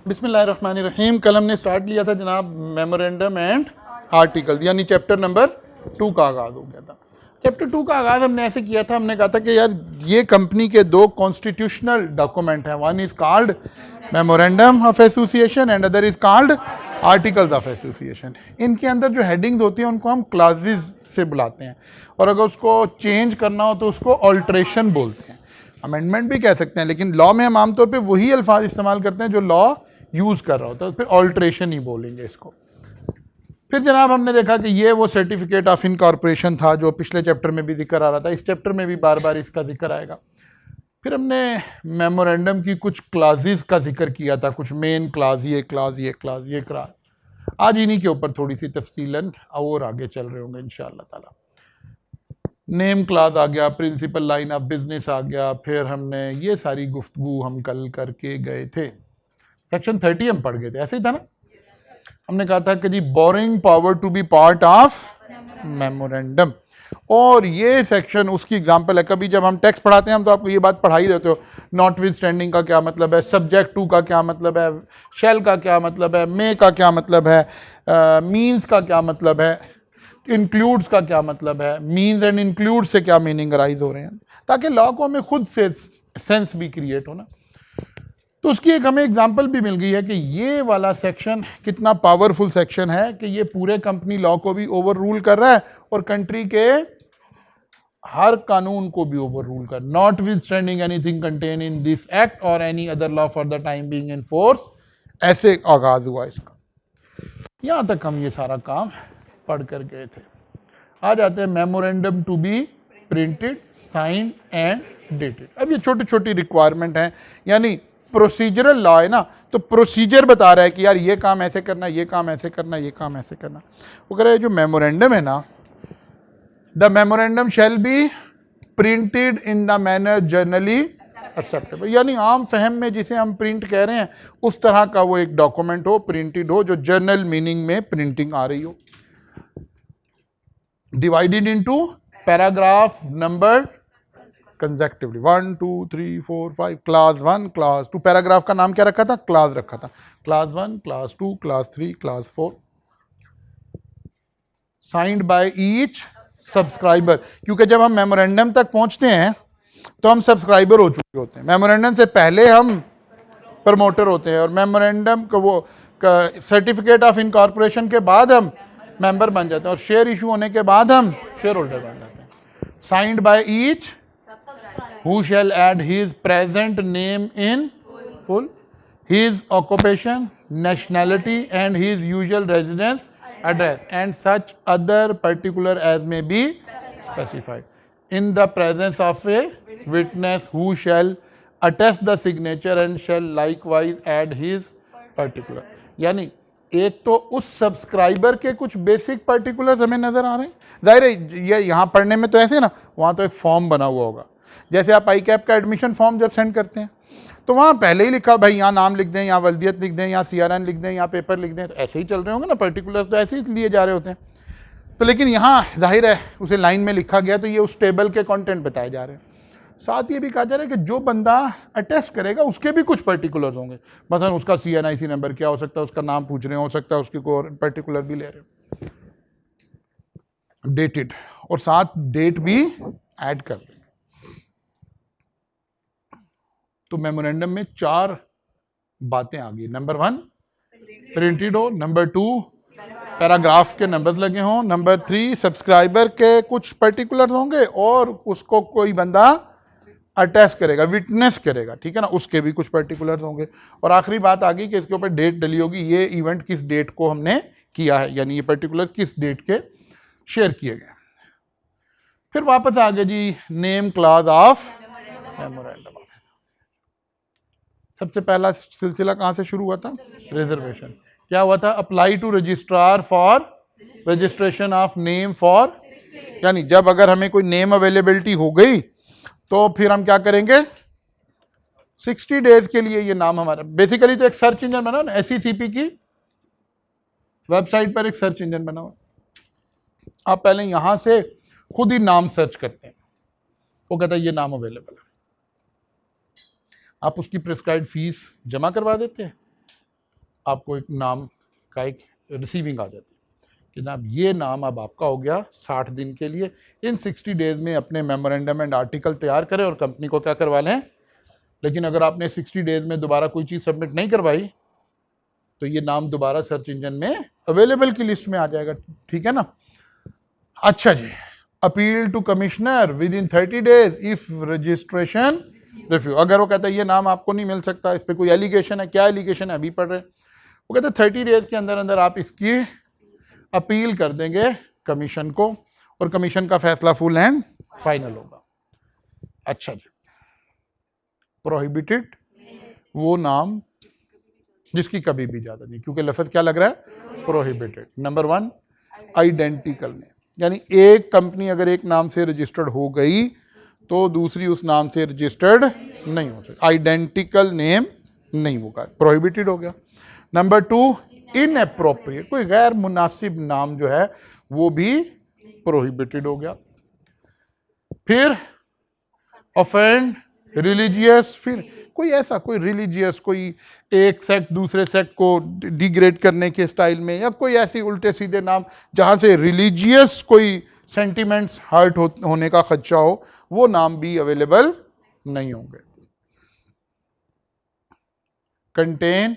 बिस्मिल्लाहिर्रहमानिर्रहीम। कल हमने स्टार्ट लिया था जनाब मेमोरेंडम एंड आर्टिकल, यानी चैप्टर नंबर 2 का आगाज़ हो गया था। चैप्टर 2 का आगाज़ हमने ऐसे किया था, हमने कहा था कि यार ये कंपनी के दो कॉन्स्टिट्यूशनल डॉक्यूमेंट हैं, one is called memorandum of association and other is called articles of association. इनके अंदर जो हेडिंग्स होती हैं उनको हम क्लासेस से बुलाते हैं, और अगर उसको चेंज करना हो तो उसको ऑल्ट्रेशन बोलते हैं, अमेंडमेंट भी कह सकते हैं, लेकिन लॉ में हम आमतौर पे वही अल्फाज इस्तेमाल करते हैं जो लॉ यूज़ कर रहा होता है, फिर ऑल्ट्रेशन ही बोलेंगे इसको। फिर जनाब हमने देखा कि ये वो सर्टिफिकेट ऑफ इनकॉर्पोरेशन था जो पिछले चैप्टर में भी जिक्र आ रहा था, इस चैप्टर में भी बार बार इसका जिक्र आएगा। फिर हमने मेमोरेंडम की कुछ क्लासेस का जिक्र किया था, कुछ मेन क्लास, ये क्लास, ये क्लास, ये क्लास। आज इन्हीं के ऊपर थोड़ी सी तफसीलन और आगे चल रहे होंगे इंशाअल्लाह ताला। नेम क्लास आ गया, प्रिंसिपल लाइन ऑफ बिजनेस आ गया, फिर हमने ये सारी गुफ्तगू हम कल करके गए थे। सेक्शन 30 हम पढ़ गए थे, ऐसे ही था ना। हमने कहा था कि जी borrowing power to be part of memorandum, और ये सेक्शन उसकी एग्जांपल है। कभी जब हम टेक्स्ट पढ़ाते हैं हम तो आपको ये बात पढ़ा ही रहते हो, नॉट विद स्टैंडिंग का क्या मतलब है, सब्जेक्ट टू का क्या मतलब है, शेल का क्या मतलब है, मे का क्या मतलब है, मीन्स का क्या मतलब है, इंक्लूड्स का क्या मतलब है, मीन्स एंड इंक्लूड से क्या मीनिंग राइज हो रहे हैं, ताकि लॉ को हमें खुद से सेंस भी क्रिएट हो ना। तो उसकी एक हमें एग्जांपल भी मिल गई है कि ये वाला सेक्शन कितना पावरफुल सेक्शन है कि ये पूरे कंपनी लॉ को भी ओवर रूल कर रहा है और कंट्री के हर कानून को भी ओवर रूल कर। Notwithstanding anything contain in this act or any other law for the time being in force, ऐसे आगाज हुआ इसका। यहां तक हम ये सारा काम पढ़ कर गए थे। आ जाते हैं memorandum to be printed, signed and dated. अब ये छोटी छोटी रिक्वायरमेंट हैं, यानी प्रोसीजरल लॉ है ना, तो प्रोसीजर बता रहा है कि यार ये काम ऐसे करना, ये काम ऐसे करना, ये काम ऐसे करना। वो कह रहे हैं जो मेमोरेंडम है ना, the memorandum shall be printed in the manner generally acceptable, यानी आम फहम में जिसे हम प्रिंट कह रहे हैं उस तरह का वो एक डॉक्यूमेंट हो, प्रिंटेड हो, जो जर्नल मीनिंग में प्रिंटिंग आ रही हो। Divided into paragraph number consecutively 1 2 3 4 5, class 1 class 2। Paragraph का नाम क्या रखा था? क्लास रखा था। Class 1 class 2 class 3 class 4। Signed by each subscriber, क्योंकि जब हम मेमोरेंडम तक पहुंचते हैं तो हम सब्सक्राइबर हो चुके होते हैं। मेमोरेंडम से पहले हम प्रमोटर होते हैं, और मेमोरेंडम का वो सर्टिफिकेट ऑफ इनकॉर्पोरेशन के बाद हम मेंबर बन जाते हैं, और शेयर इशू होने के बाद हम शेयर होल्डर बन जाते हैं। Signed by each who shall add his present name in full, his occupation, nationality and his usual residence address and such other particular as may be specified in the presence of a witness who shall attest the signature and shall likewise add his particular। यानी एक तो उस subscriber के कुछ basic particulars हमें नजर आ रहे हैं। जाहिर है ये यहाँ पढ़ने में तो ऐसे ना, वहाँ तो एक फॉर्म बना हुआ होगा। जैसे आप आई कैप का एडमिशन फॉर्म जब सेंड करते हैं तो वहाँ पहले ही लिखा भाई यहाँ नाम लिख दें, यहाँ वल्दियत लिख दें, यहाँ CRN लिख दें, यहाँ पेपर लिख दें, तो ऐसे ही चल रहे होंगे ना, पर्टिकुलर्स तो ऐसे ही लिए जा रहे होते हैं। तो लेकिन यहाँ जाहिर है उसे लाइन में लिखा गया, तो ये उस टेबल के कंटेंट बताए जा रहे हैं। साथ ये भी कहा जा रहा है कि जो बंदा अटेस्ट करेगा उसके भी कुछ पर्टिकुलर्स होंगे, मसलन उसका CNIC नंबर क्या हो सकता है, उसका नाम पूछ रहे हो सकता है उसकी कोई पर्टिकुलर भी ले रहे हो, डेटेड, और साथ डेट भी ऐड कर दें। तो मेमोरेंडम में 4 बातें आ गई। नंबर 1 प्रिंटेड हो, नंबर 2 पैराग्राफ के नंबर लगे हों, नंबर 3 सब्सक्राइबर के कुछ पर्टिकुलर होंगे, और उसको कोई बंदा अटेस्ट करेगा, विटनेस करेगा, ठीक है ना, उसके भी कुछ पर्टिकुलर होंगे। और आखिरी बात आ गई कि इसके ऊपर डेट डली होगी, ये इवेंट किस डेट को हमने किया है, यानी ये पर्टिकुलर किस डेट के शेयर किए गए। फिर वापस आ गए जी नेम क्लास ऑफ मेमोरेंडम। सबसे पहला सिलसिला कहाँ से शुरू हुआ था? रिजर्वेशन। क्या हुआ था? Apply to registrar for registration of name for, यानी जब अगर हमें कोई नेम अवेलेबिलिटी हो गई तो फिर हम क्या करेंगे, 60 डेज के लिए ये नाम हमारा, बेसिकली तो एक सर्च इंजन बना ना, SECP की वेबसाइट पर एक सर्च इंजन बना हुआ। आप पहले यहां से खुद ही नाम सर्च करते हैं, वो कहता है ये नाम अवेलेबल है, आप उसकी प्रिस्क्राइब्ड फीस जमा करवा देते हैं, आपको एक नाम का एक रिसीविंग आ जाती है कि जनाब ये नाम अब आपका हो गया 60 दिन के लिए, इन 60 डेज में अपने मेमोरेंडम एंड आर्टिकल तैयार करें और कंपनी को क्या करवा लें। लेकिन अगर आपने 60 डेज में दोबारा कोई चीज़ सबमिट नहीं करवाई तो ये नाम दोबारा सर्च इंजन में अवेलेबल की लिस्ट में आ जाएगा, ठीक है ना। अच्छा जी, appeal to commissioner within 30 days if registration refuse. अगर वो कहता है ये नाम आपको नहीं मिल सकता, इस पर कोई एलिगेशन है, क्या एलिगेशन है अभी पढ़ रहे हैं, वो कहते हैं 30 डेज के अंदर अंदर आप इसकी अपील कर देंगे कमीशन को और कमीशन का फैसला फुल एंड फाइनल होगा। अच्छा जी, प्रोहिबिटेड वो नाम जिसकी कभी भी इजाजत नहीं, क्योंकि लफ्ज क्या लग रहा है, प्रोहिबिटेड। नंबर 1 आइडेंटिकल नेम, यानी एक कंपनी अगर एक नाम से रजिस्टर्ड हो गई तो दूसरी उस नाम से रजिस्टर्ड नहीं हो सकती, आइडेंटिकल नेम नहीं होगा, प्रोहिबिटेड हो गया। नंबर 2 इनएप्रोप्रिएट, कोई गैर मुनासिब नाम जो है वो भी प्रोहिबिटेड हो गया। फिर ऑफेंड रिलीजियस, फिर कोई ऐसा कोई रिलीजियस, कोई एक सेक्ट दूसरे सेक्ट को डिग्रेड करने के स्टाइल में, या कोई ऐसी उल्टे सीधे नाम जहां से रिलीजियस कोई सेंटिमेंट्स हर्ट होने का खदशा हो, वो नाम भी अवेलेबल नहीं होंगे। कंटेन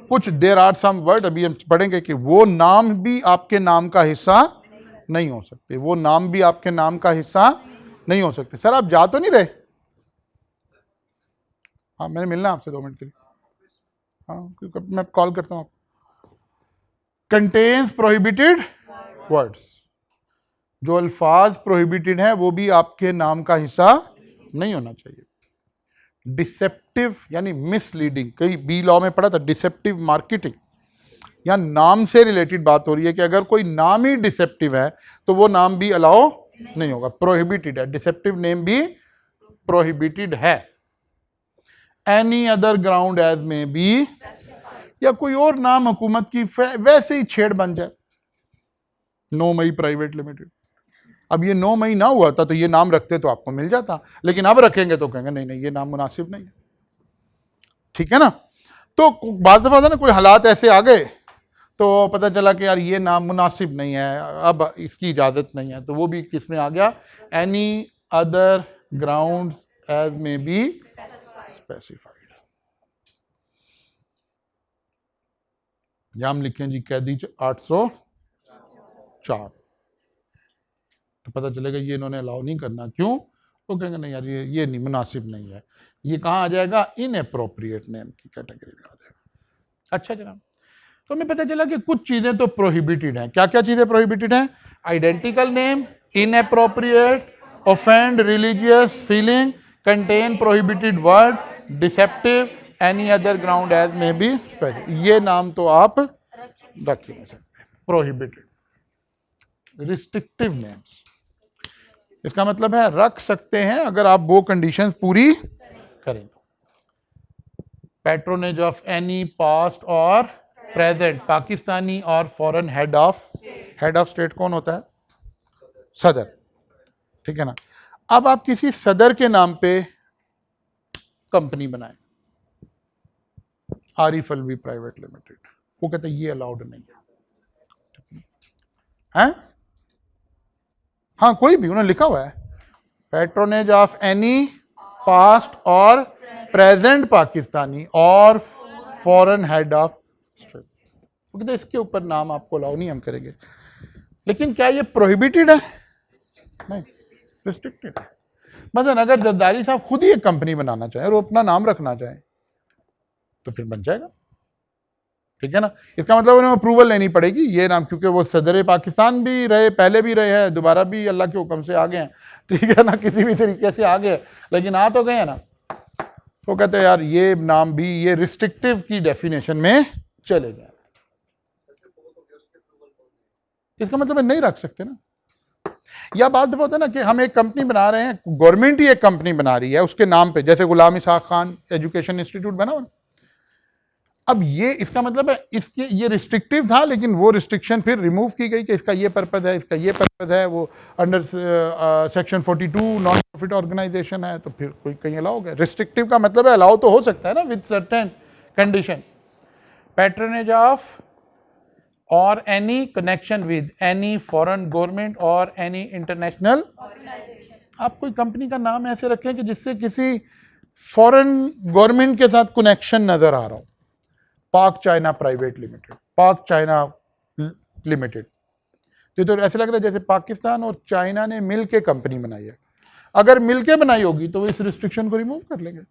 कुछ, देयर आर सम वर्ड, अभी हम पढ़ेंगे कि वो नाम भी आपके नाम का हिस्सा नहीं हो सकते, वो नाम भी आपके नाम का हिस्सा नहीं हो सकते। सर आप जा तो नहीं रहे? हाँ, मैंने मिलना आपसे 2 मिनट के लिए। हाँ, क्योंकि मैं कॉल करता हूँ। कंटेन्स प्रोहिबिटेड वर्ड्स, जो अल्फाज प्रोहिबिटेड हैं वो भी आपके नाम का हिस्सा नहीं होना चाहिए। डिसेप्टिव यानी मिसलीडिंग, कई बी लॉ में पढ़ा था, डिसेप्टिव मार्केटिंग, या नाम से रिलेटेड बात हो रही है कि अगर कोई नाम ही डिसेप्टिव है तो वो नाम भी अलाउ नहीं होगा, प्रोहिबिटेड है, डिसेप्टिव नेम भी प्रोहिबिटेड है। एनी अदर ग्राउंड एज में बी, या कोई और नाम हुकूमत की वैसे ही छेड़ बन जाए, 9 मई प्राइवेट लिमिटेड, अब ये 9 मई ना हुआ था तो ये नाम रखते तो आपको मिल जाता, लेकिन अब रखेंगे तो कहेंगे नहीं नहीं ये नाम मुनासिब नहीं है, ठीक है ना। तो बाज़ दफ़ा ना कोई हालात ऐसे आ गए तो पता चला कि यार ये नाम मुनासिब नहीं है, अब इसकी इजाज़त नहीं है, तो वो भी किस में आ गया, एनी अदर ग्राउंड्स एज में बी स्पेसिफाइड। यहां हम लिखें जी कैदी 804, तो पता चलेगा ये इन्होंने अलाउ नहीं करना, क्यों, वो कहेंगे नहीं यार ये नहीं, मुनासिब नहीं है, ये कहाँ आ जाएगा, इनएप्रोप्रिएट नेम की कैटेगरी में आ जाएगा। अच्छा जनाब, तो हमें पता चला कि कुछ चीजें तो प्रोहिबिटेड हैं। क्या क्या चीजें प्रोहिबिटेड हैं? Identical name, inappropriate, offend religious feeling, contain prohibited word, deceptive, any other ground as में बी स्पेसिफिक। ये नाम तो आप रख ही नहीं सकते, प्रोहिबिटेड। रिस्ट्रिक्टिव नेम्स, इसका मतलब है रख सकते हैं अगर आप वो कंडीशंस पूरी करें। पैट्रोनेज ऑफ एनी पास्ट और प्रेजेंट पाकिस्तानी और फॉरेन हेड ऑफ स्टेट कौन होता है? सदर, ठीक है ना। अब आप किसी सदर के नाम पे कंपनी बनाएं, आरिफ अलवी प्राइवेट लिमिटेड, वो कहते हैं ये अलाउड नहीं है, हाँ कोई भी, उन्होंने लिखा हुआ है पैट्रोनेज ऑफ एनी पास्ट और प्रेजेंट पाकिस्तानी और फॉरेन हेड ऑफ स्टेट, वो कहते हैं इसके ऊपर नाम आपको अलाउ नहीं हम करेंगे। लेकिन क्या ये प्रोहिबिटेड है? नहीं, रिस्ट्रिक्टेड है। मतलब अगर जरदारी साहब खुद ही एक कंपनी बनाना चाहे और अपना नाम रखना चाहे तो फिर बन जाएगा, ठीक है ना। इसका मतलब उन्हें अप्रूवल लेनी पड़ेगी ये नाम, क्योंकि वो सदर पाकिस्तान भी रहे, पहले भी रहे हैं, दोबारा भी अल्लाह के हुक्म से आ गए हैं, ठीक है ना, किसी भी तरीके से आ गए, लेकिन आ तो गए हैं ना। तो कहते हैं यार ये नाम भी ये रिस्ट्रिक्टिव की डेफिनेशन में चले गए, इसका मतलब नहीं रख सकते ना। या बात दफा होता है ना कि हम एक कंपनी बना रहे हैं, गवर्नमेंट ही एक कंपनी बना रही है उसके नाम पे, जैसे गुलाम इसहाक खान एजुकेशन इंस्टीट्यूट बना हुआ। अब ये इसका मतलब है इसके ये रिस्ट्रिक्टिव था, लेकिन वो रिस्ट्रिक्शन फिर रिमूव की गई कि इसका ये पर्पज है, इसका ये पर्पज है, वो under section 42 non profit organisation है, तो फिर कोई कहीं अलाउ हो गया। रिस्ट्रिक्टिव का मतलब है अलाउ तो हो सकता है ना with certain condition. Patronage of और any connection with any foreign government और एनी इंटरनेशनल। आप कोई कंपनी का नाम ऐसे रखें कि जिससे किसी फॉरेन गवर्नमेंट के साथ कनेक्शन नजर आ रहा हो। पाक चाइना प्राइवेट लिमिटेड, पाक चाइना लिमिटेड, तो ऐसे लग रहा है जैसे पाकिस्तान और चाइना ने मिल के कंपनी बनाई है। अगर मिलके बनाई होगी तो वो इस रिस्ट्रिक्शन को रिमूव कर लेंगे,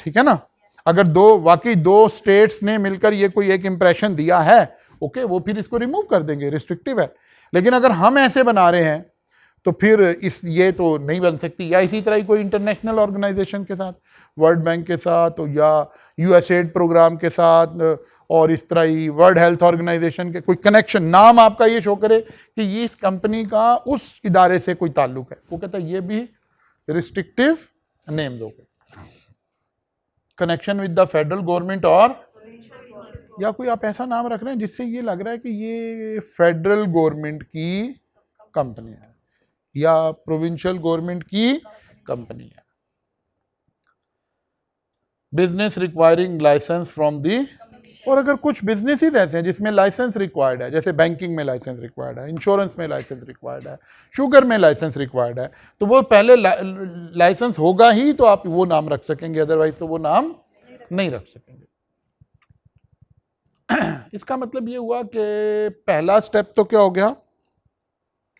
ठीक है ना। अगर वाकई दो स्टेट्स ने मिलकर ये कोई एक इंप्रेशन दिया है, ओके, वो फिर इसको रिमूव कर देंगे, रिस्ट्रिक्टिव है। लेकिन अगर हम ऐसे बना रहे हैं तो फिर ये तो नहीं बन सकती। या इसी तरह ही कोई इंटरनेशनल ऑर्गेनाइजेशन के साथ, वर्ल्ड बैंक के साथ या यूएसएड प्रोग्राम के साथ और इस तरह ही वर्ल्ड हेल्थ ऑर्गेनाइजेशन के कोई कनेक्शन, नाम आपका ये शो करे कि ये इस कंपनी का उस इदारे से कोई ताल्लुक है, वो कहता है ये भी रिस्ट्रिक्टिव नेम दोगे। Connection with the federal government और या कोई आप ऐसा नाम रख रहे हैं जिससे ये लग रहा है कि ये फेडरल गवर्नमेंट की कंपनी है या प्रोविंशियल गवर्नमेंट की कंपनी है। Business requiring licence from the, और अगर कुछ बिजनेसेस ऐसे हैं जिसमें लाइसेंस रिक्वायर्ड है, जैसे बैंकिंग में लाइसेंस रिक्वायर्ड है, इंश्योरेंस में लाइसेंस रिक्वायर्ड है, शुगर में लाइसेंस रिक्वायर्ड है, तो वो पहले लाइसेंस होगा ही तो आप वो नाम रख सकेंगे, अदरवाइज तो वो नाम नहीं रख सकेंगे। इसका मतलब ये हुआ कि पहला स्टेप तो क्या हो गया,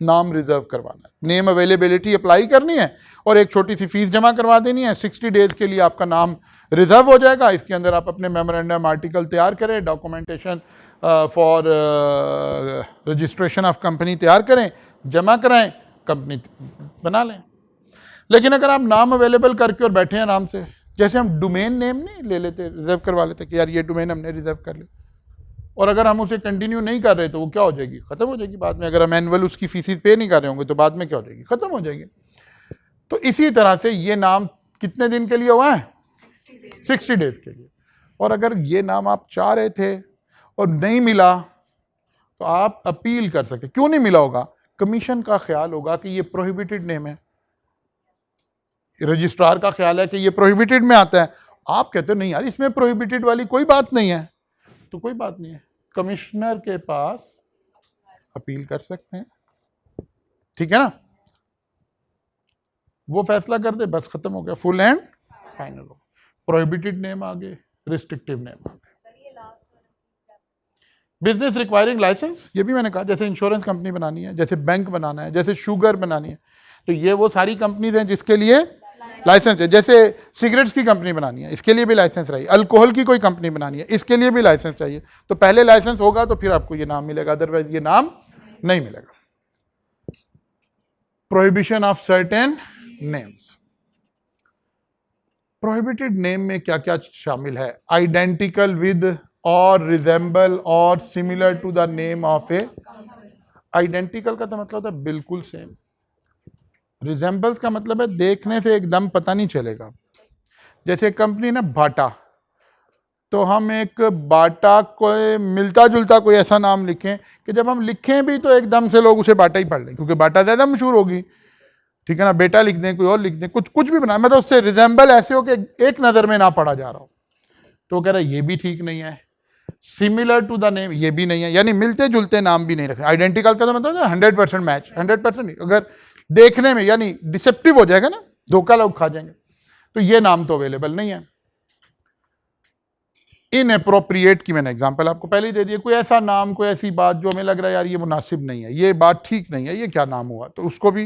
नाम रिजर्व करवाना है, नेम अवेलेबिलिटी अप्लाई करनी है और एक छोटी सी फीस जमा करवा देनी है। 60 डेज के लिए आपका नाम रिजर्व हो जाएगा। इसके अंदर आप अपने मेमोरेंडम आर्टिकल तैयार करें, documentation for registration of company तैयार करें, जमा कराएं, कंपनी बना लें। लेकिन अगर आप नाम अवेलेबल करके और बैठे हैं आराम से, जैसे हम डोमेन नेम नहीं ले लेते, रिजर्व करवा लेते कि यार ये डोमेन हमने रिजर्व कर लिया, और अगर हम उसे कंटिन्यू नहीं कर रहे तो वो क्या हो जाएगी, खत्म हो जाएगी बाद में। अगर हम एनुअल उसकी फीस पे नहीं कर रहे होंगे तो बाद में क्या हो जाएगी, खत्म हो जाएगी। तो इसी तरह से ये नाम कितने दिन के लिए हुआ है, 60 डेज के लिए। और अगर ये नाम आप चाह रहे थे और नहीं मिला तो आप अपील कर सकते। क्यों नहीं मिला होगा, कमीशन का ख्याल होगा कि ये प्रोहिबिटेड नेम है, रजिस्ट्रार का ख्याल है कि ये प्रोहिबिटेड में आता है। आप कहते हो नहीं यार इसमें प्रोहिबिटेड वाली कोई बात नहीं है, तो कोई बात नहीं है, कमिश्नर के पास अपील कर सकते हैं, ठीक है ना। वो फैसला कर दे, बस खत्म हो गया, फुल एंड फाइनल हो। प्रोहिबिटेड नेम आ गए, रिस्ट्रिक्टिव नेम आ गए। बिजनेस रिक्वायरिंग लाइसेंस, ये भी मैंने कहा, जैसे इंश्योरेंस कंपनी बनानी है, जैसे बैंक बनाना है, जैसे शुगर बनानी है, तो ये वो सारी कंपनीज हैं जिसके लिए लाइसेंस है। जैसे सिगरेट्स की कंपनी बनानी है, इसके लिए भी लाइसेंस चाहिए। अल्कोहल की कोई कंपनी बनानी है, इसके लिए भी लाइसेंस चाहिए। तो पहले लाइसेंस होगा तो फिर आपको ये नाम मिलेगा, अदरवाइज ये नाम नहीं मिलेगा। Prohibition of certain names, prohibited name में क्या क्या शामिल है, आइडेंटिकल विद और रिजेंबल और similar to the name of a. Identical का तो मतलब होता है बिल्कुल सेम, रिजेंबल्स का मतलब है देखने से एकदम पता नहीं चलेगा। जैसे कंपनी ना बाटा, तो हम एक बाटा को मिलता जुलता कोई ऐसा नाम लिखें कि जब हम लिखें भी तो एकदम से लोग उसे बाटा ही पढ़ लें, क्योंकि बाटा ज़्यादा मशहूर होगी, ठीक है ना। बेटा लिख दें, कोई और लिख दें, कुछ भी बना, मतलब उससे रिजेंबल ऐसे हो कि एक नज़र में ना पढ़ा जा रहा हो, तो कह रहा है ये भी ठीक नहीं है। सिमिलर टू द नेम, ये भी नहीं है, यानी मिलते जुलते नाम भी नहीं रखें। आइडेंटिकल का तो मतलब 100% मैच, 100% नहीं, अगर देखने में यानी डिसेप्टिव हो जाएगा ना, धोखा लोग खा जाएंगे, तो ये नाम तो अवेलेबल नहीं है। इनएप्रोप्रिएट की मैंने एग्जांपल आपको पहले ही दे दिया, कोई ऐसा नाम, कोई ऐसी बात जो हमें लग रहा है यार ये मुनासिब नहीं है, ये बात ठीक नहीं है, ये क्या नाम हुआ, तो उसको भी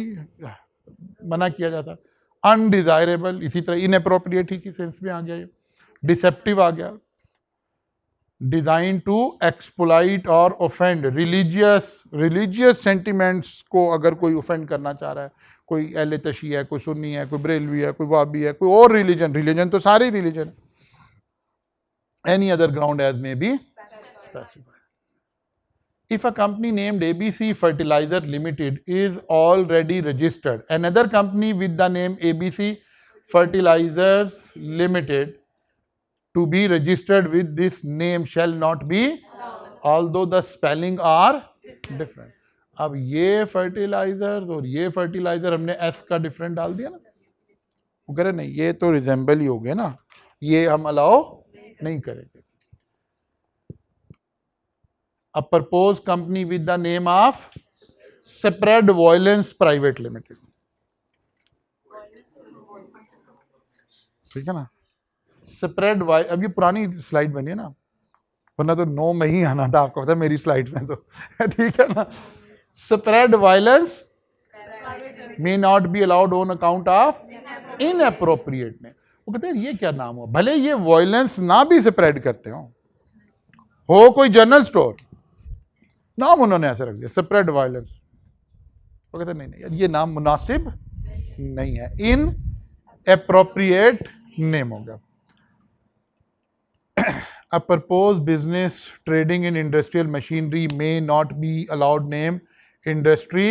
मना किया जाता। अनडिजायरेबल, इसी तरह इनएप्रोप्रिएट ही की सेंस में आ गया, ये डिसेप्टिव आ गया। डिजाइन टू एक्सप्लॉइट और ऑफेंड रिलीजियस सेंटिमेंट्स को अगर कोई ऑफेंड करना चाह रहा है, कोई अहले तशी है, कोई सुन्नी है, कोई बरेलवी है, कोई वाबी है, कोई और रिलीजन तो सारे religion, any other ground as may be specified. If a company named ABC Fertilizer Limited is already registered, another company with the name ABC Fertilizers Limited to be registered with this name shall not be, although the spelling are different. अब ये fertiliser और ये fertiliser हमने S का different डाल दिया ना, वो कह रहे नहीं ये तो रिजेंबल ही हो गया ना, ये हम अलाउ नहीं करेंगे। a proposed company with the name of Spread Violence Private Limited. ठीक है ना, स्प्रेड वाई, अब ये पुरानी स्लाइड बनी है ना, वरना तो 9 में ही आना था, आपको पता है मेरी स्लाइड में तो ठीक है ना। Spread violence may not be allowed on account of inappropriate ने। वो कहते हैं ये क्या नाम हो, भले ये वायलेंस ना भी स्प्रेड करते हो कोई जनरल स्टोर, नाम उन्होंने ऐसे रख दिया स्प्रेड वायलेंस। वो कहते नहीं नहीं यार ये नाम मुनासिब नहीं है, इन एप्रोप्रिएट नेम हो गया। A proposed business trading in industrial machinery may not be allowed name Industry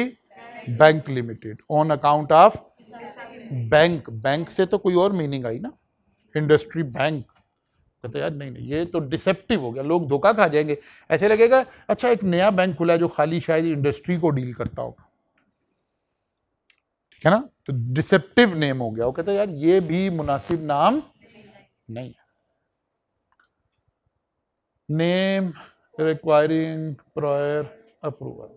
Bank Limited on account of bank से तो कोई और मीनिंग आई ना, इंडस्ट्री बैंक। कहते यार नहीं नहीं ये तो डिसेप्टिव हो गया, लोग धोखा खा जाएंगे, ऐसे लगेगा अच्छा एक नया बैंक खुला है जो खाली शायद इंडस्ट्री को डील करता होगा, ठीक है ना, तो डिसेप्टिव नेम हो गया। वो कहते यार ये भी मुनासिब नाम नहीं है। Name requiring prior approval,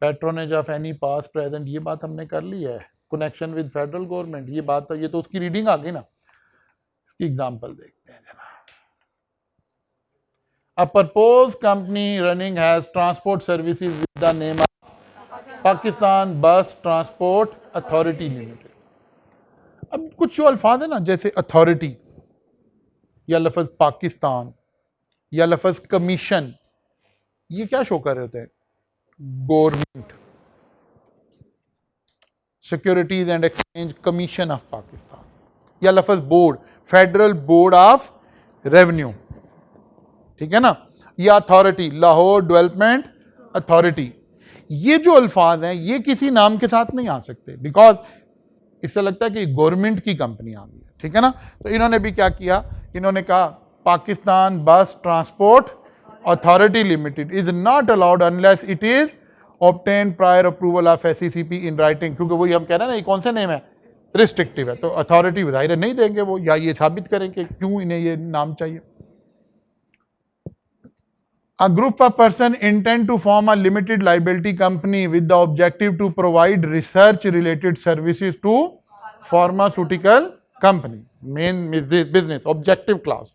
patronage of any pass present, ये बात हमने कर ली है। कनेक्शन विद फेडरल गवर्नमेंट, ये बात तो, ये तो उसकी रीडिंग आ गई ना, इसकी एग्जांपल देखते हैं जनाब। A proposed company running has transport services with the name of Pakistan Bus Transport Authority Limited। अब कुछ जो अल्फाज है ना, जैसे अथॉरिटी या लफ्ज पाकिस्तान या लफ्ज कमीशन, ये क्या शो कर रहे होते हैं, government, securities and exchange commission of Pakistan, या लफ्ज board, federal board of revenue, ठीक है ना, या अथॉरिटी, लाहौर डेवलपमेंट अथॉरिटी। ये जो अल्फाज हैं ये किसी नाम के साथ नहीं आ सकते, बिकॉज इससे लगता है कि गवर्नमेंट की कंपनी आ गई है, ठीक है ना। तो इन्होंने भी क्या किया, इन्होंने कहा पाकिस्तान बस transport authority limited is not allowed unless it is obtain prior approval of SECP in writing, क्योंकि वही हम कह रहे हैं ना, ये कौन से नेम है, रिस्ट्रिक्टिव है, तो अथॉरिटी जाहिर नहीं देंगे वो, या ये साबित करें कि क्यों इन्हें ये नाम चाहिए। A group of person intend to form a limited liability company with the objective to provide research related services to pharmaceutical company, main business objective class।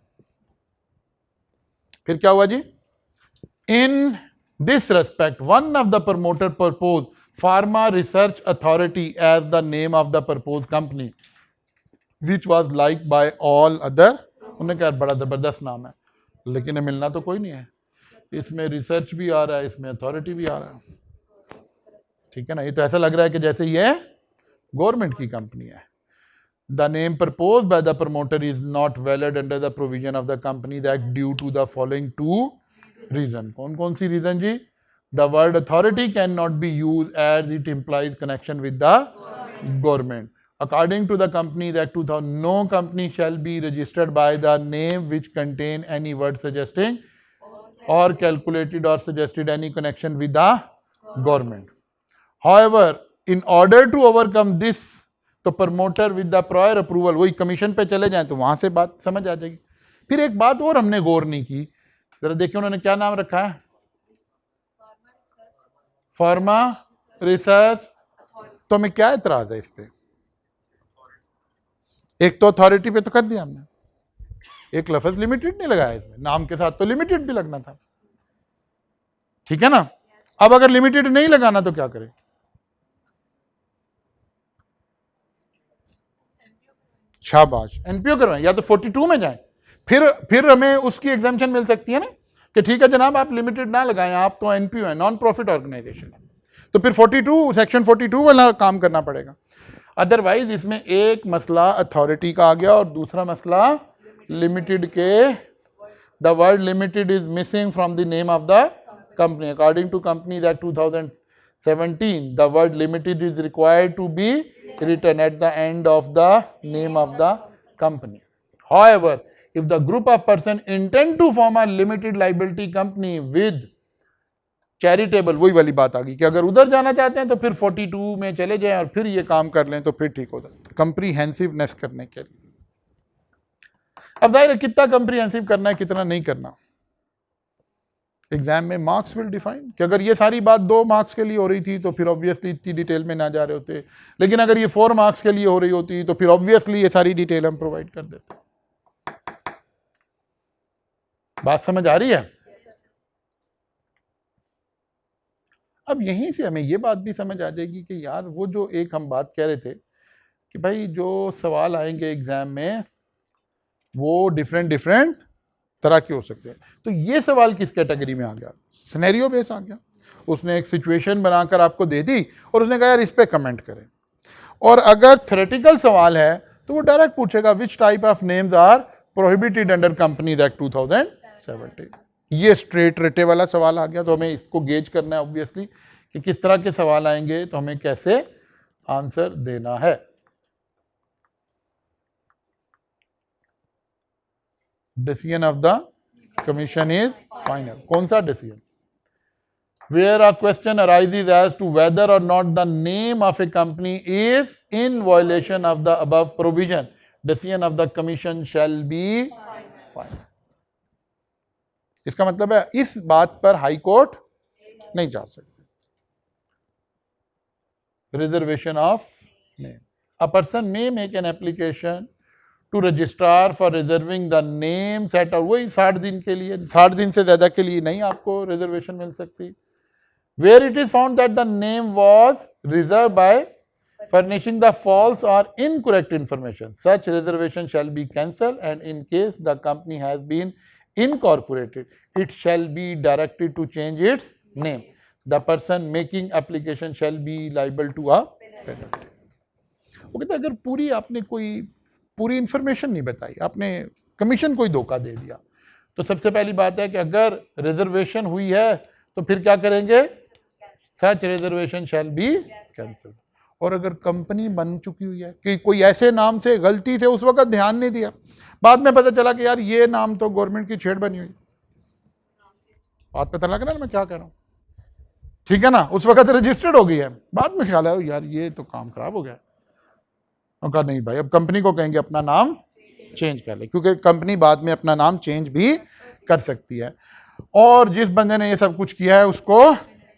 फिर क्या हुआ जी, in this respect one of the promoter proposed Pharma Research Authority as the name of the proposed company which was liked by all other। उन्होंने कहा बड़ा जबरदस्त नाम है, लेकिन मिलना तो कोई नहीं है, इसमें रिसर्च भी आ रहा है, इसमें अथॉरिटी भी आ रहा है, ठीक है ना, ये तो ऐसा लग रहा है कि जैसे ये गवर्नमेंट की कंपनी है। The name propose by the promoter is not valid under the provision of the company act due to the following 2 reason. कौन कौन सी रीजन जी, the word authority can not be use as it implies connection with the government. According to the Companies Act 2000, no company shall be registered by the name which contain any word suggesting or calculated or suggested any connection with the government. However, in order to overcome this, तो promoter with the prior approval, वही commission पे चले जाएं तो वहां से बात समझ आ जाएगी। फिर एक बात और हमने गौर नहीं की, जरा देखिए उन्होंने क्या नाम रखा है, फार्मा रिसर्च। तो हमें क्या एतराज है इस पे, एक तो अथॉरिटी पे तो कर दिया हमने, एक लफ्ज लिमिटेड नहीं लगाया इसमें, नाम के साथ तो लिमिटेड भी लगना था, ठीक है ना। अब अगर लिमिटेड नहीं लगाना तो क्या करें, शाबाश एनपीओ करवाएं, या तो 42 में जाएं, फिर हमें उसकी एग्जाम्पशन मिल सकती है ना कि ठीक है जनाब आप लिमिटेड ना लगाएं, आप तो एनपीओ है, नॉन प्रॉफिट ऑर्गेनाइजेशन है, तो फिर 42 सेक्शन 42 वाला काम करना पड़ेगा। अदरवाइज इसमें एक मसला अथॉरिटी का आ गया और दूसरा मसला लिमिटेड के, the word limited is missing from the name of the company. According to companies act 2017 the word limited is required to be written at the end of the name of the company. However, if the group of person intend to form a limited liability company with charitable, वही वाली बात आ गई कि अगर उधर जाना चाहते हैं तो फिर 42 में चले जाएं और फिर ये काम कर लें तो फिर ठीक होता है, कंप्रीहेंसिवनेस करने के लिए। अब जाहिर है कितना कंप्रीहेंसिव करना है कितना नहीं करना, एग्जाम में मार्क्स विल डिफाइन कि अगर ये सारी बात 2 मार्क्स के लिए हो रही थी तो फिर ऑब्वियसली इतनी डिटेल में ना जा रहे होते, लेकिन अगर ये 4 मार्क्स के लिए हो रही होती तो फिर ऑब्वियसली ये सारी डिटेल हम प्रोवाइड कर देते। बात समझ आ रही है? अब यहीं से हमें ये बात भी समझ आ जाएगी कि यार वो जो एक हम बात कह रहे थे कि भाई जो सवाल आएंगे एग्जाम में वो डिफरेंट तरह के हो सकते हैं, तो ये सवाल किस कैटेगरी में आ गया? सिनेरियो बेस आ गया। उसने एक सिचुएशन बनाकर आपको दे दी और उसने कहा यार इस पे कमेंट करें। और अगर थ्योरेटिकल सवाल है तो वो डायरेक्ट पूछेगा which type of names are prohibited under companies act 2017। ये स्ट्रेट रटे वाला सवाल आ गया, तो हमें इसको गेज करना है ऑब्वियसली कि किस तरह के सवाल आएंगे तो हमें कैसे आंसर देना है। Decision of the commission is final. कौन सा decision? Where a question arises as to whether or not the name of a company is in violation of the above provision, decision of the commission shall be final. इसका मतलब है इस बात पर high court नहीं जा सकते। Reservation of name, a person may make an application to registrar for reserving the name set, और वही 60 दिन के लिए, 60 दिन से ज्यादा के लिए नहीं आपको रिजर्वेशन मिल सकती। Where it is found that the name was reserve by furnishing the false or incorrect information, such reservation shall be cancelled, and in case the company has been incorporated, it shall be directed to change its name. The person making application shall be liable to a penalty. वो कहते अगर पूरी आपने कोई पूरी information नहीं बताई, आपने कमीशन कोई धोखा दे दिया, तो सबसे पहली बात है कि अगर रिजर्वेशन हुई है तो फिर क्या करेंगे? सच रिजर्वेशन शैल बी कैंसिल। और अगर कंपनी बन चुकी हुई है कि कोई ऐसे नाम से गलती से उस वक्त ध्यान नहीं दिया, बाद में पता चला कि यार ये नाम तो गवर्नमेंट की छेड़ बनी हुई, बात पता लग रहा है ना मैं क्या कह रहा हूँ, ठीक है ना? उस वक्त रजिस्टर्ड हो गई है, बाद में ख्याल है यार ये तो काम खराब हो गया। कहा नहीं भाई, अब कंपनी को कहेंगे अपना नाम चेंज कर ले, क्योंकि कंपनी बाद में अपना नाम चेंज भी कर सकती है। और जिस बंदे ने ये सब कुछ किया है उसको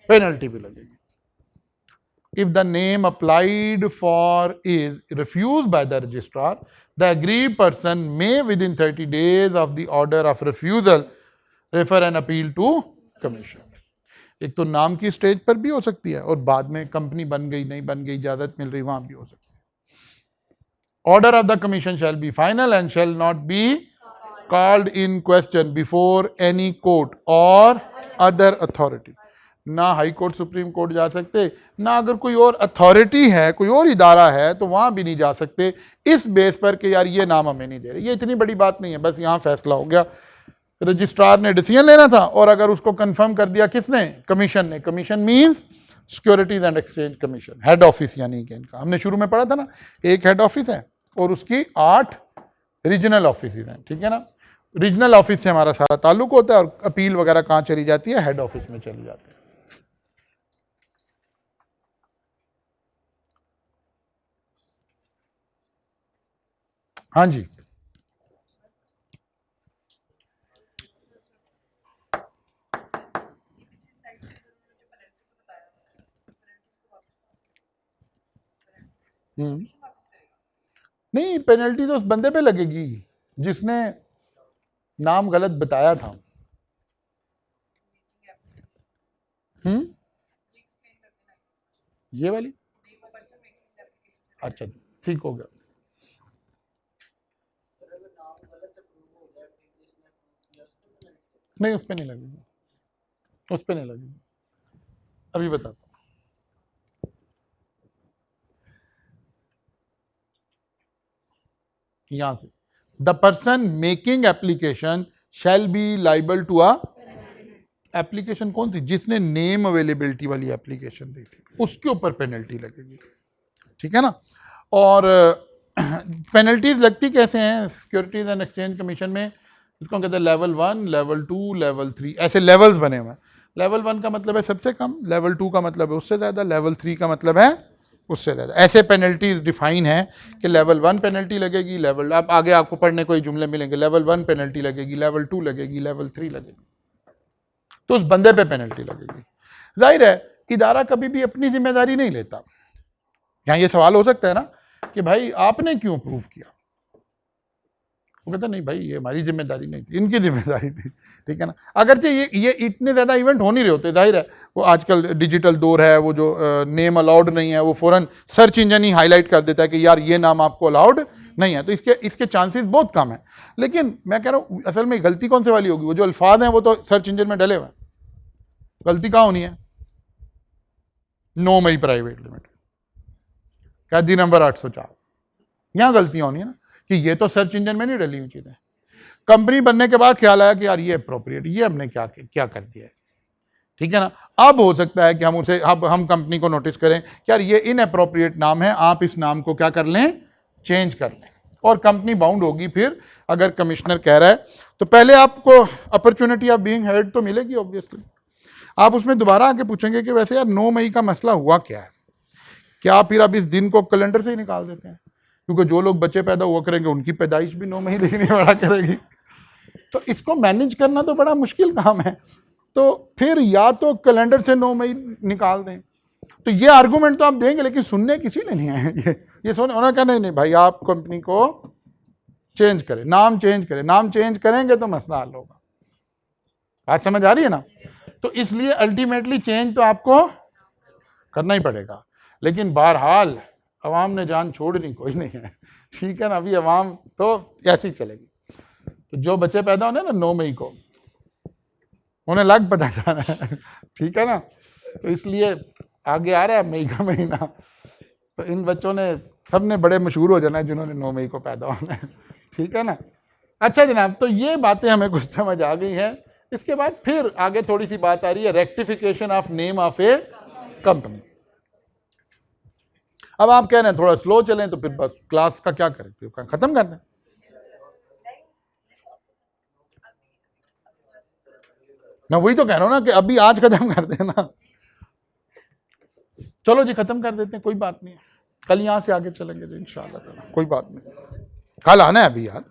पेनल्टी भी लगेगी। If the name applied for is refused by the registrar, the aggrieved person may within 30 days of the order of refusal refer an appeal to commission. एक तो नाम की स्टेज पर भी हो सकती है और बाद में कंपनी बन गई नहीं बन गई इजाजत मिल रही वहां भी हो सकती है। Order of the commission shall be final and shall not be called in question before any court or other authority. ना हाई कोर्ट सुप्रीम कोर्ट जा सकते, ना अगर कोई और अथॉरिटी है कोई और इदारा है तो वहां भी नहीं जा सकते इस बेस पर कि यार ये नाम हमें नहीं दे रहे। ये इतनी बड़ी बात नहीं है, बस यहां फैसला हो गया, रजिस्ट्रार ने डिसीजन लेना था और अगर उसको कंफर्म कर दिया किसने? कमीशन ने। Commission means securities and exchange commission, head office यानी कि इनका हमने शुरू में पढ़ा था ना, एक हेड ऑफिस है और उसकी 8 रीजनल ऑफिस हैं, ठीक है ना? रीजनल ऑफिस से हमारा सारा ताल्लुक होता है और अपील वगैरह कहाँ चली जाती है? हेड ऑफिस में चली जाती है। हाँ जी, नहीं पेनल्टी तो उस बंदे पे लगेगी जिसने नाम गलत बताया था। ये वाली, अच्छा ठीक हो गया। नहीं उस पर नहीं लगेगी, उस पर नहीं लगेगी, अभी बताता हूँ। यहां से the person making application shall be liable to a, application कौन सी? जिसने नेम अवेलेबिलिटी वाली एप्लीकेशन दी थी उसके ऊपर पेनल्टी लगेगी, ठीक है ना? और पेनल्टीज लगती कैसे हैं सिक्योरिटीज एंड एक्सचेंज कमीशन में? इसको कहते हैं लेवल 1, लेवल 2, लेवल 3, ऐसे लेवल्स बने हुए हैं। लेवल 1 का मतलब है सबसे कम, लेवल 2 का मतलब है उससे ज़्यादा, लेवल 3 का मतलब है उससे ज़्यादा। ऐसे पेनल्टीज डिफाइन है कि लेवल 1 पेनल्टी लगेगी, लेवल आप आगे आपको पढ़ने कोई जुमले मिलेंगे, लेवल 1 पेनल्टी लगेगी, लेवल 2 लगेगी, लेवल 3 लगेगी, तो उस बंदे पे पेनल्टी लगेगी। जाहिर है इदारा कभी भी अपनी जिम्मेदारी नहीं लेता। यहाँ ये सवाल हो सकता है ना कि भाई आपने क्यों अप्रूव किया, वो कहता नहीं भाई ये हमारी जिम्मेदारी नहीं थी, इनकी जिम्मेदारी थी, ठीक है ना। अगरचे ये इतने ज़्यादा इवेंट हो नहीं रहे होते, जाहिर है वो आजकल डिजिटल दौर है, वो जो नेम अलाउड नहीं है वो फ़ौरन सर्च इंजन ही हाईलाइट कर देता है कि यार ये नाम आपको अलाउड नहीं है, तो इसके चांसेस बहुत कम है। लेकिन मैं कह रहा हूँ असल में गलती कौन से वाली होगी, वो जो अल्फाज हैं वो तो सर्च इंजन में डले हुए हैं, गलती कहाँ होनी है, 9 मई प्राइवेट लिमिटेड, कैदी नंबर 804, यहाँ गलतियाँ होनी है ना, कि ये तो सर्च इंजन में नहीं डली हुई चीज़ें। कंपनी बनने के बाद ख्याल आया कि यार ये अप्रोप्रिएट, ये हमने क्या कर दिया है, ठीक है ना। अब हो सकता है कि हम उसे हम कंपनी को नोटिस करें कि यार ये इनअप्रोप्रिएट नाम है, आप इस नाम को क्या कर लें, चेंज कर लें, और कंपनी बाउंड होगी। फिर अगर कमिश्नर कह रहा है तो पहले आपको अपॉर्चुनिटी ऑफ बीइंग हेड तो मिलेगी ऑब्वियसली। आप उसमें दोबारा आके पूछेंगे कि वैसे यार 9 मई का मसला हुआ क्या है, क्या फिर अब इस दिन को कैलेंडर से ही निकाल देते हैं, क्योंकि जो लोग बच्चे पैदा हुआ करेंगे उनकी पैदाइश भी 9 मई लिखनी पड़ा करेगी, तो इसको मैनेज करना तो बड़ा मुश्किल काम है। तो फिर या तो कैलेंडर से 9 मई निकाल दें, तो ये आर्गूमेंट तो आप देंगे, लेकिन सुनने किसी ने नहीं है। ये सुन उन्होंने कहा नहीं भाई आप कंपनी को चेंज करें, नाम चेंज करें, नाम चेंज करेंगे तो मसला हल होगा। बात समझ आ रही है ना। तो इसलिए अल्टीमेटली चेंज तो आपको करना ही पड़ेगा, लेकिन बहरहाल अवाम ने जान छोड़नी कोई नहीं है, ठीक है ना। अभी अवाम तो ऐसी ही चलेगी। तो जो बच्चे पैदा होने ना 9 मई को, उन्हें लग पता जाना है, ठीक है ना। तो इसलिए आगे आ रहा है मई का महीना, तो इन बच्चों ने सब ने बड़े मशहूर हो जाना है जिन्होंने 9 मई को पैदा होना है, ठीक है ना। अच्छा जनाब, तो ये बातें हमें कुछ समझ आ गई हैं। इसके बाद फिर आगे थोड़ी सी बात आ रही है rectification of name of a company. अब आप कह रहे हैं थोड़ा स्लो चलें, तो फिर बस क्लास का क्या करें, फिर खत्म कर दें। मैं वही तो कह रहा हूं ना कि अभी आज खत्म कर देना। चलो जी खत्म कर देते हैं, कोई बात नहीं है, कल यहां से आगे चलेंगे जी इंशाअल्लाह, कोई बात नहीं, कल आना है अभी यार।